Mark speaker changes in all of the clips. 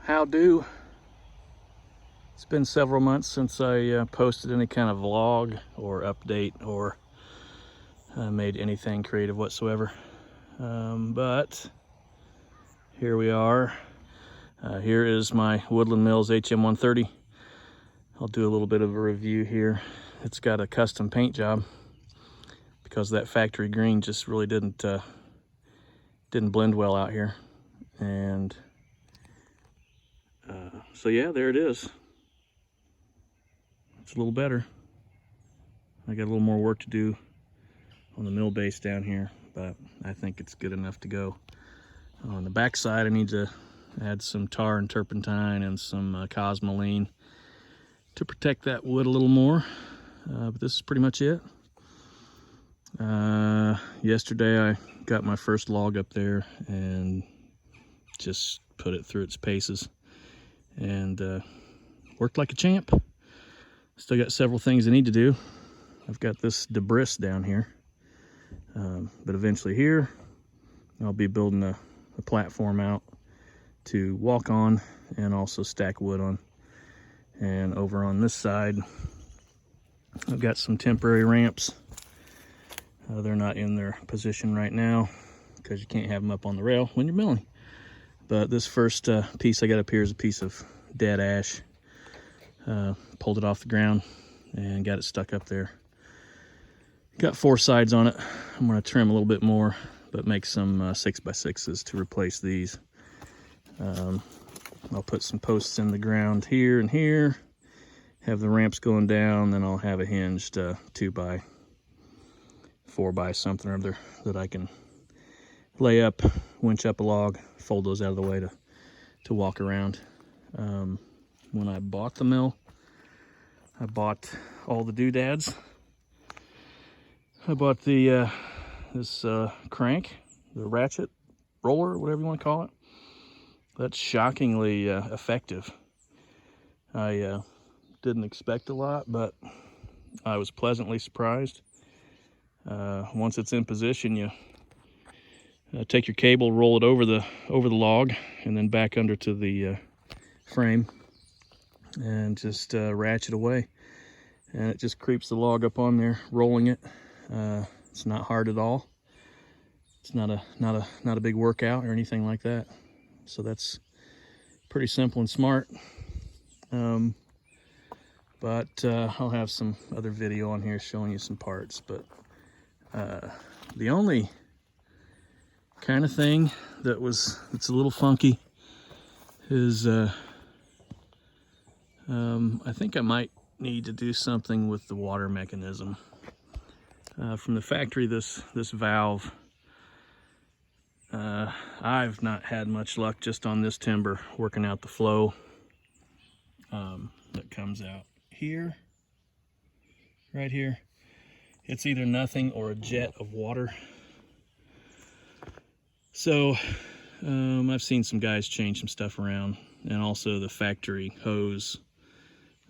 Speaker 1: How do? It's been several months since I posted any kind of vlog or update or made anything creative whatsoever. But here we are. Here is my Woodland Mills HM130. I'll do a little bit of a review here. It's got a custom paint job because that factory green just really didn't blend well out here. And so yeah, there it is. It's a little better. I got a little more work to do on the mill base down here, but I think it's good enough to go. On the back side, I need to add some tar and turpentine and some cosmoline to protect that wood a little more. But this is pretty much it. Yesterday I got my first log up there and just put it through its paces and worked like a champ. Still got several things I need to do. I've got this debris down here, but eventually here I'll be building a platform out to walk on and also stack wood on. And over on this side I've got some temporary ramps. They're not in their position right now because you can't have them up on the rail when you're milling. But this first piece I got up here is a piece of dead ash. Pulled it off the ground and got it stuck up there. Got 4 sides on it. I'm going to trim a little bit more, but make some 6x6s to replace these. I'll put some posts in the ground here and here, have the ramps going down, then I'll have a hinged 2x4 by something or other that I can lay up, winch up a log, fold those out of the way to walk around. When I bought the mill, I bought all the doodads. I bought the this crank, the ratchet roller, whatever you want to call it. That's shockingly effective. I didn't expect a lot, but I was pleasantly surprised. Once it's in position, you take your cable, roll it over the log, and then back under to the frame, and just ratchet away. And it just creeps the log up on there, rolling it. It's not hard at all. It's not a big workout or anything like that. So that's pretty simple and smart. But I'll have some other video on here showing you some parts. But the only kind of thing that's a little funky is I think I might need to do something with the water mechanism. From the factory, this valve, I've not had much luck just on this timber working out the flow that comes out here, right here. It's either nothing or a jet of water. So I've seen some guys change some stuff around, and also the factory hose.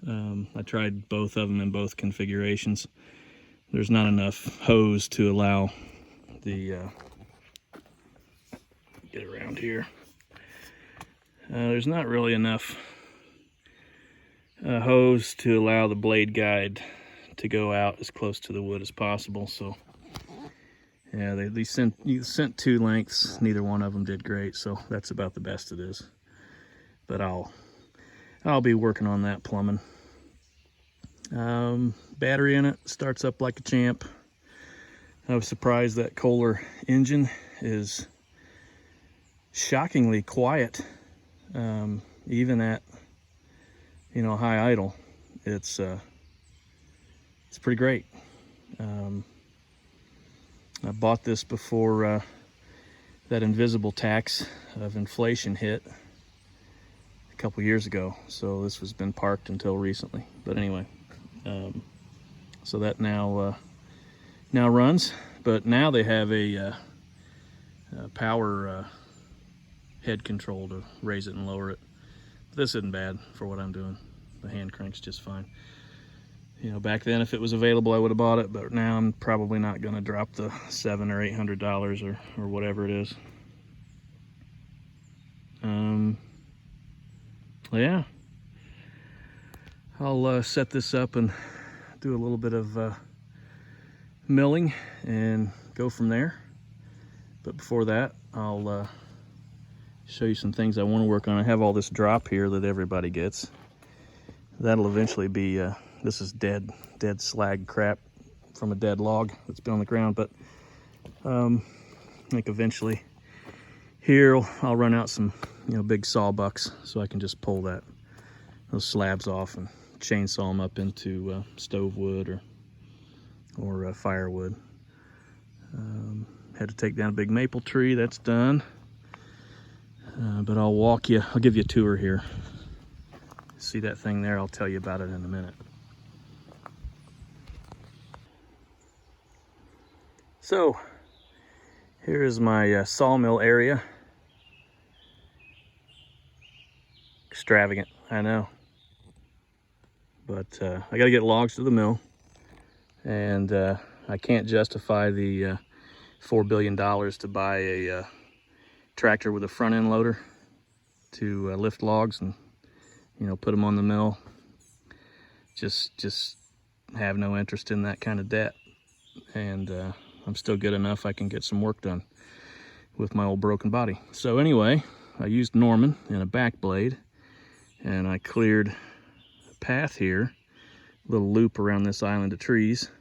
Speaker 1: I tried both of them in both configurations. There's not enough hose to allow the get around here. There's not really enough hose to allow the blade guide to go out as close to the wood as possible. So yeah, they sent 2 lengths. Neither one of them did great, so that's about the best it is. But I'll be working on that plumbing. Battery in it, starts up like a champ. I was surprised that Kohler engine is shockingly quiet, even at high idle. It's pretty great. I bought this before that invisible tax of inflation hit a couple years ago, so this has been parked until recently. But anyway, so that now runs, but now they have a power head control to raise it and lower it. This isn't bad for what I'm doing. The hand crank's just fine. Back then, if it was available, I would have bought it, but now I'm probably not going to drop the $700 or $800 or whatever it is. yeah, I'll set this up and do a little bit of milling and go from there. But before that, I'll show you some things I want to work on. I have all this drop here that everybody gets. That'll eventually be, this is dead slag crap from a dead log that's been on the ground, but I think eventually here I'll run out some, big saw bucks so I can just pull those slabs off and chainsaw them up into stove wood or firewood. Had to take down a big maple tree. That's done. But I'll give you a tour here. See that thing there? I'll tell you about it in a minute. So here is my sawmill area. Extravagant, I know. But I gotta get logs to the mill, and I can't justify the $4 billion to buy a tractor with a front end loader to lift logs and put them on the mill. Just have no interest in that kind of debt, and I'm still good enough I can get some work done with my old broken body. So anyway, I used Norman and a back blade, and I cleared a path here, a little loop around this island of trees,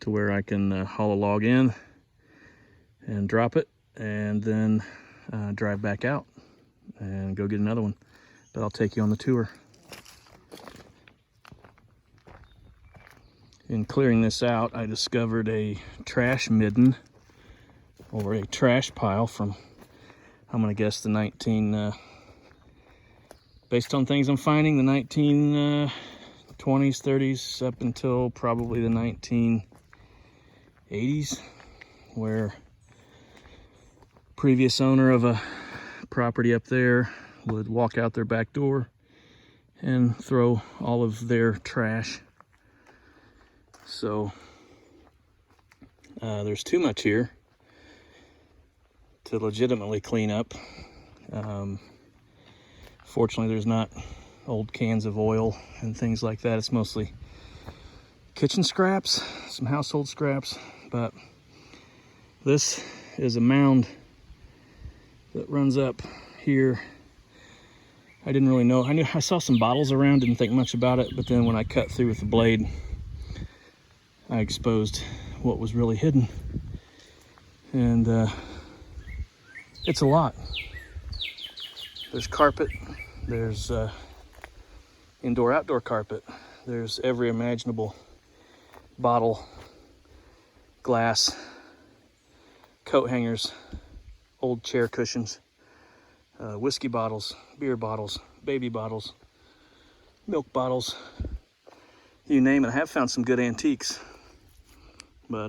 Speaker 1: to where I can haul a log in and drop it, and then drive back out and go get another one. But I'll take you on the tour. In clearing this out, I discovered a trash midden, or a trash pile from, I'm gonna guess the based on things I'm finding, the 1920s, 30s, up until probably the 1980s, where previous owner of a property up there would walk out their back door and throw all of their trash. So there's too much here to legitimately clean up. Fortunately, there's not old cans of oil and things like that. It's mostly kitchen scraps, some household scraps. But this is a mound that runs up here. I didn't really know. I saw some bottles around, didn't think much about it, but then when I cut through with the blade, I exposed what was really hidden. And it's a lot. There's carpet, there's indoor-outdoor carpet, there's every imaginable bottle, glass, coat hangers, old chair cushions, whiskey bottles, beer bottles, baby bottles, milk bottles, you name it. I have found some good antiques, but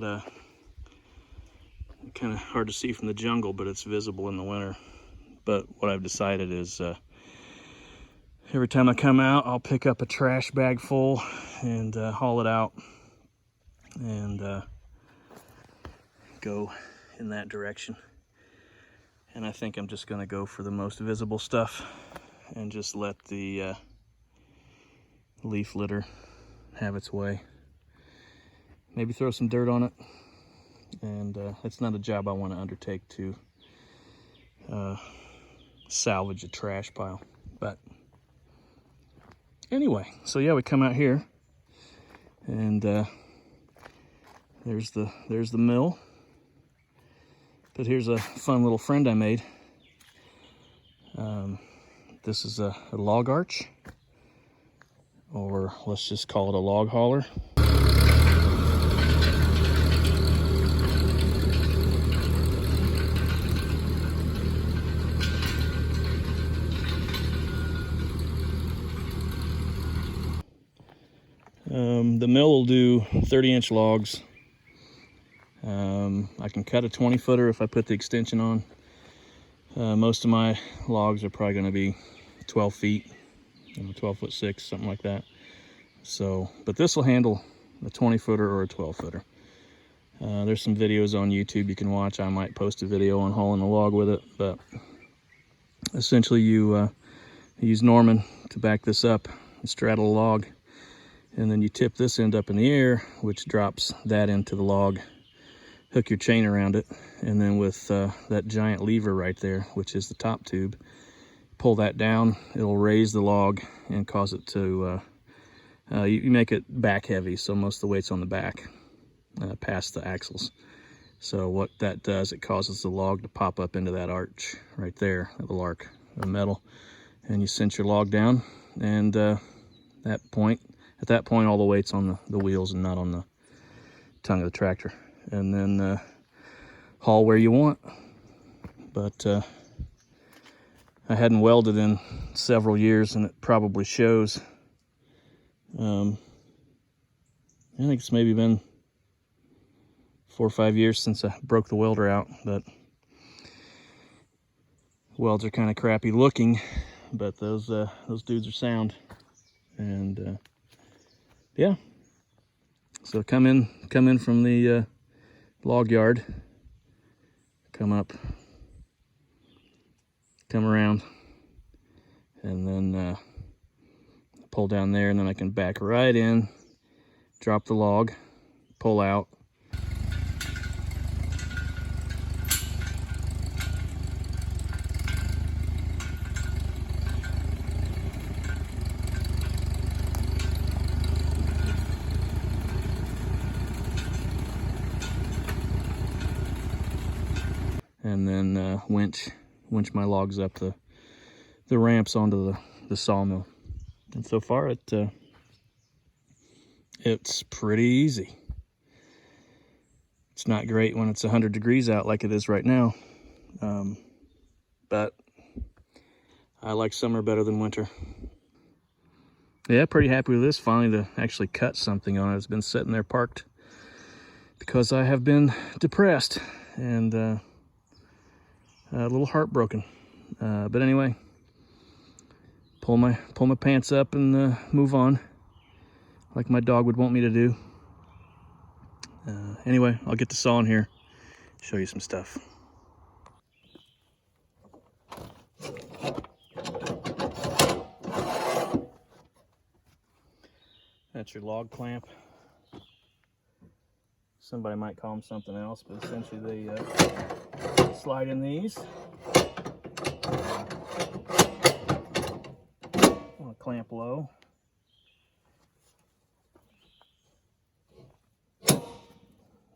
Speaker 1: kind of hard to see from the jungle, but it's visible in the winter. But what I've decided is every time I come out, I'll pick up a trash bag full and haul it out and go in that direction. And I think I'm just gonna go for the most visible stuff and just let the leaf litter have its way. Maybe throw some dirt on it. And it's not a job I want to undertake to salvage a trash pile. But anyway, so yeah, we come out here, and there's the mill. But here's a fun little friend I made. This is a log arch, or let's just call it a log hauler. The mill will do 30-inch logs. I can cut a 20-footer if I put the extension on. Most of my logs are probably going to be 12 feet, 12'6", something like that. So, but this will handle a 20-footer or a 12-footer. There's some videos on YouTube you can watch. I might post a video on hauling a log with it, but essentially you I use Norman to back this up and straddle a log, and then you tip this end up in the air, which drops that into the log. Hook your chain around it, and then with that giant lever right there, which is the top tube, pull that down. It'll raise the log and cause it to you make it back heavy, so most of the weight's on the back past the axles. So what that does, it causes the log to pop up into that arch right there, the little arc of metal, and you cinch your log down, and at that point all the weight's on the wheels and not on the tongue of the tractor. And then haul where you want. But I hadn't welded in several years, and it probably shows. I think it's maybe been 4 or 5 years since I broke the welder out, but welds are kind of crappy looking, but those dudes are sound. And yeah, so come in from the log yard, come up, come around, and then pull down there, and then I can back right in, drop the log, pull out, and then winch my logs up the ramps onto the sawmill. And so far it's pretty easy. It's not great when it's 100 degrees out like it is right now, but I like summer better than winter. Yeah, pretty happy with this. Finally to actually cut something on it. It's been sitting there parked because I have been depressed and a little heartbroken. But anyway, pull my pants up and move on, like my dog would want me to do. Anyway, I'll get the saw in here, show you some stuff. That's your log clamp. Somebody might call them something else, but essentially they slide in these. Want to clamp low.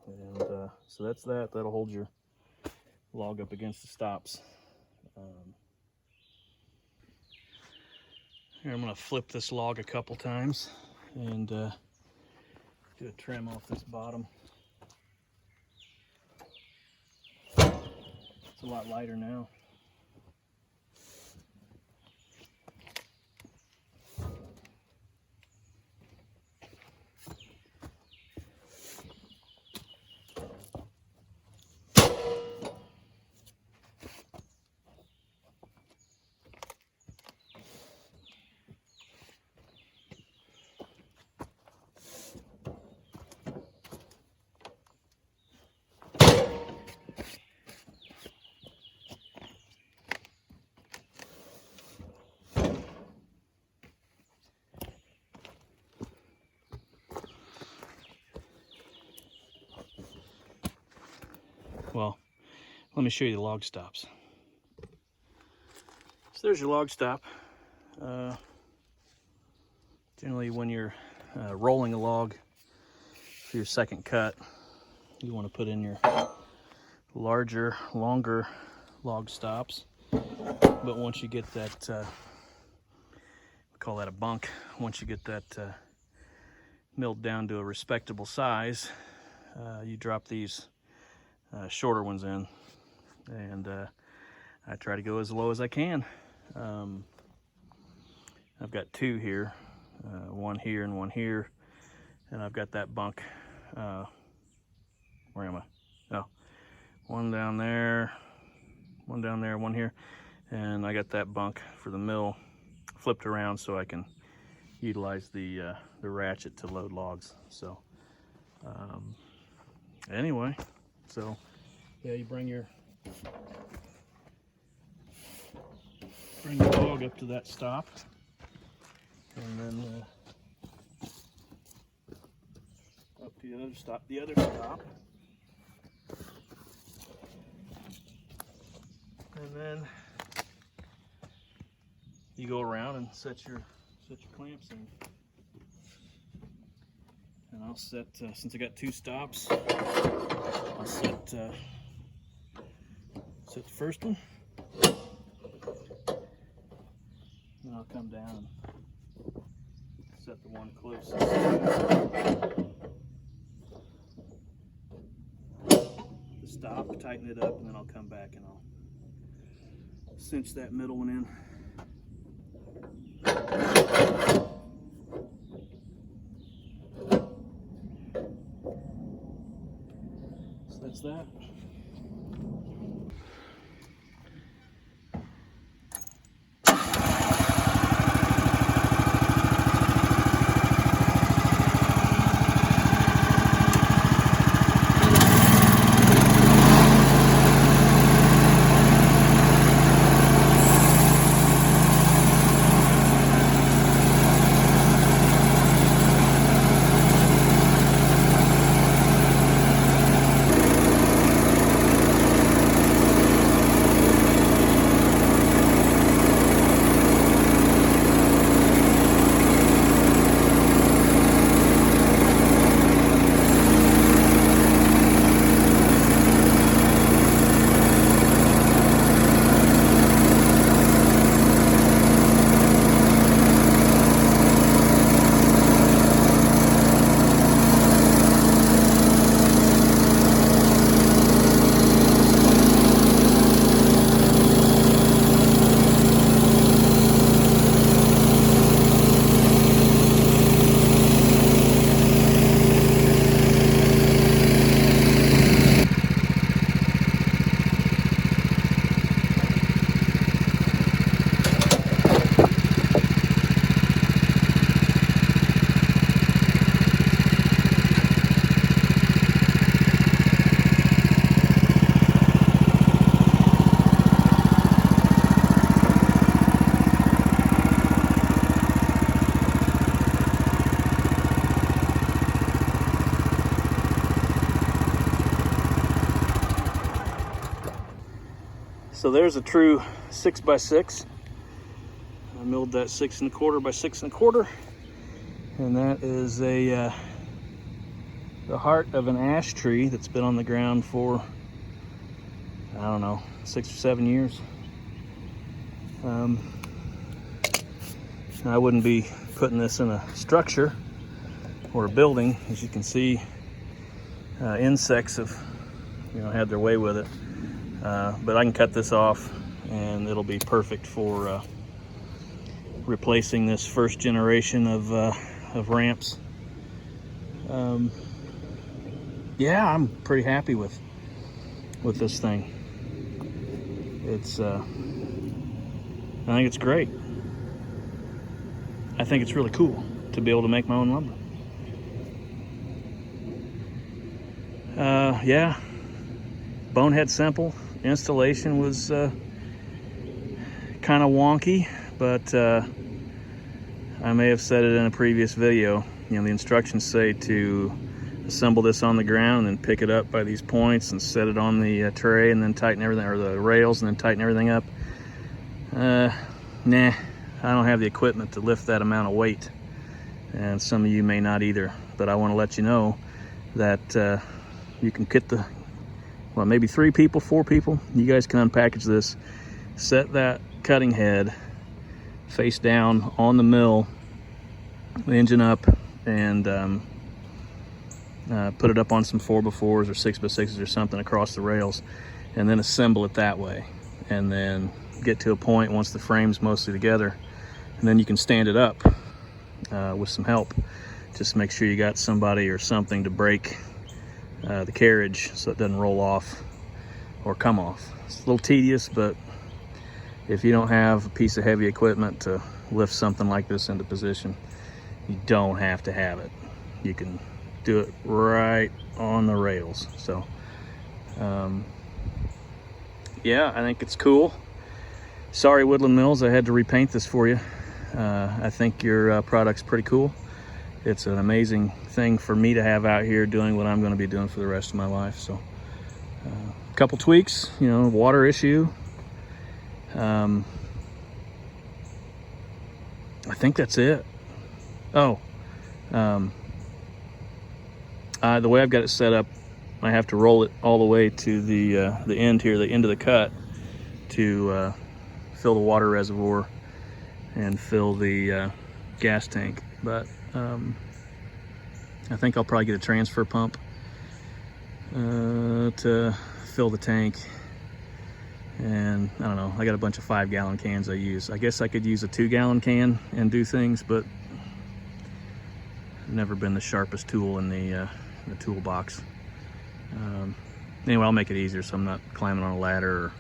Speaker 1: And so that's that. That'll hold your log up against the stops. Here I'm going to flip this log a couple times and do a trim off this bottom. It's a lot lighter now. Well, let me show you the log stops. So there's your log stop. Generally when you're rolling a log for your second cut, you want to put in your larger, longer log stops. But once you get that, we call that a bunk, once you get that milled down to a respectable size, you drop these shorter ones in, and I try to go as low as I can. I've got two here, one here and one here, and I've got that bunk, where am I? Oh, one down there, one here, and I got that bunk for the mill flipped around so I can utilize the ratchet to load logs. So anyway, so yeah, you bring your bring the dog up to that stop, and then up to the other stop, and then you go around and set your clamps in. And I'll set, since I got 2 stops, I'll set the first one, and I'll come down and set the one closest. The stop, tighten it up, and then I'll come back and I'll cinch that middle one in. So that's that. So there's a true 6x6. I milled that 6 1/4 by 6 1/4, and that is the heart of an ash tree that's been on the ground for, I don't know, 6 or 7 years. I wouldn't be putting this in a structure or a building. As you can see, insects have, had their way with it. But I can cut this off and it'll be perfect for replacing this first generation of ramps. Yeah, I'm pretty happy with this thing. It's I think it's great. I think it's really cool to be able to make my own lumber. Yeah, bonehead simple. Installation was kind of wonky, but I may have said it in a previous video. The instructions say to assemble this on the ground and then pick it up by these points and set it on the tray and then tighten everything, or the rails, and then tighten everything up. Nah, I don't have the equipment to lift that amount of weight, and some of you may not either, but I want to let you know that you can get maybe 3 people, 4 people, you guys can unpackage this, set that cutting head face down on the mill, the engine up, and put it up on some 4x4s or 6x6s or something across the rails, and then assemble it that way, and then get to a point once the frame's mostly together, and then you can stand it up with some help. Just make sure you got somebody or something to break the carriage so it doesn't roll off or come off. It's a little tedious, but if you don't have a piece of heavy equipment to lift something like this into position, you don't have to have it. You can do it right on the rails. So yeah, I think it's cool. Sorry, Woodland Mills, I had to repaint this for you. I think your product's pretty cool. It's an amazing thing for me to have out here doing what I'm going to be doing for the rest of my life. So a couple tweaks, you know, water issue. I think that's it. Oh, the way I've got it set up, I have to roll it all the way to the end here, the end of the cut, to fill the water reservoir and fill the gas tank. But I think I'll probably get a transfer pump to fill the tank. And I don't know, I got a bunch of 5-gallon cans I use. I guess I could use a 2-gallon can and do things, but I've never been the sharpest tool in the toolbox. Anyway, I'll make it easier so I'm not climbing on a ladder or,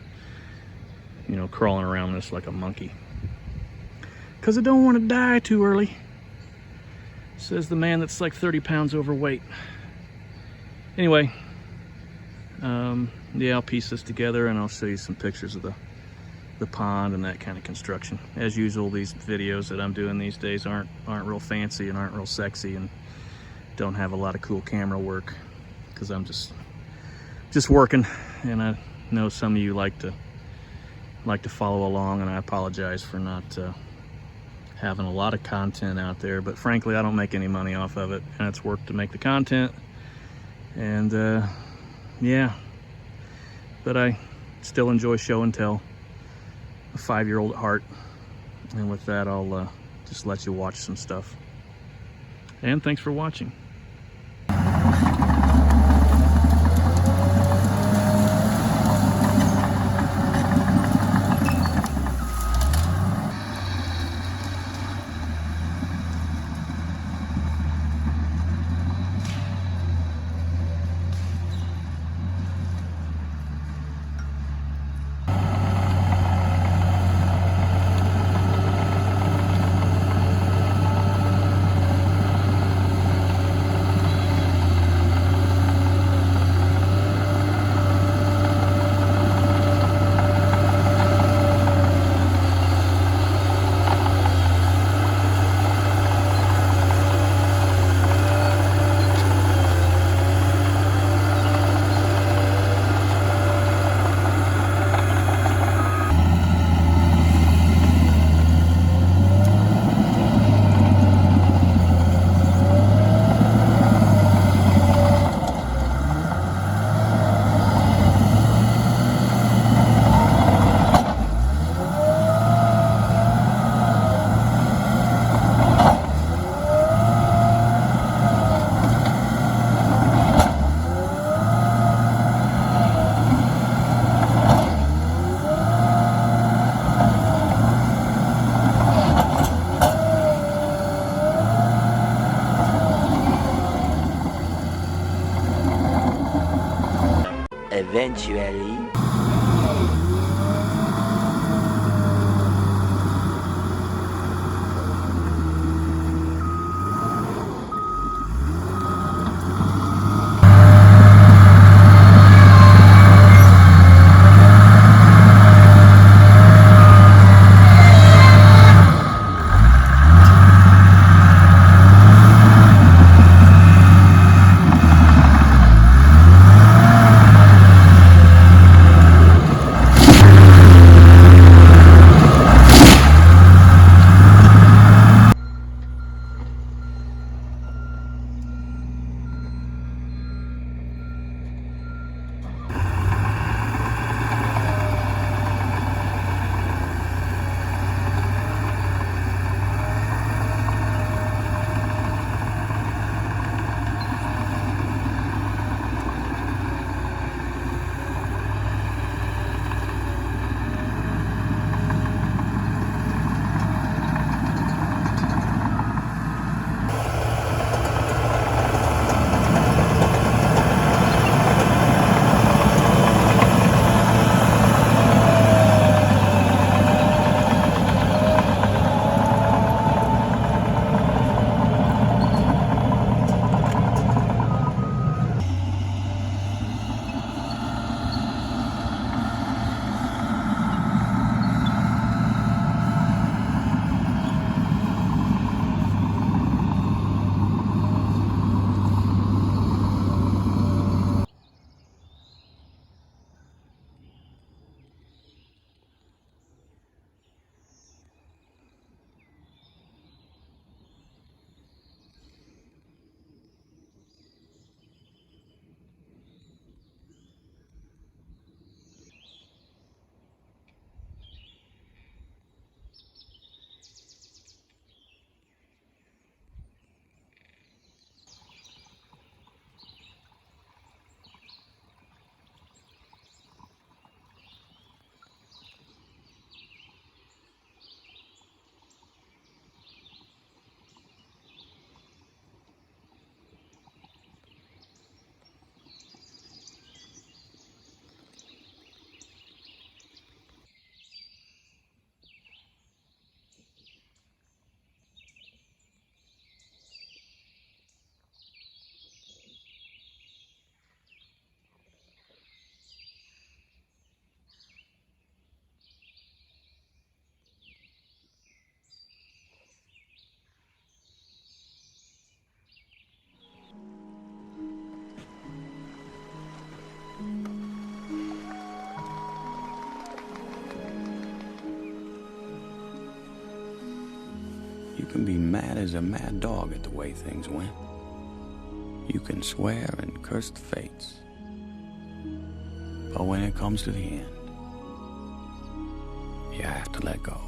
Speaker 1: you know, crawling around this like a monkey. Because I don't want to die too early, says the man that's like 30 pounds overweight. Anyway, yeah, I'll piece this together and I'll show you some pictures of the pond and that kind of construction. As usual, these videos that I'm doing these days aren't real fancy and aren't real sexy and don't have a lot of cool camera work because I'm just working, and I know some of you like to follow along, and I apologize for not having a lot of content out there, but frankly I don't make any money off of it, and it's work to make the content. And yeah, but I still enjoy show and tell, a 5-year-old at heart. And with that, I'll just let you watch some stuff, and thanks for watching.
Speaker 2: Eventually. You can be mad as a mad dog at the way things went. You can swear and curse the fates. But when it comes to the end, you have to let go.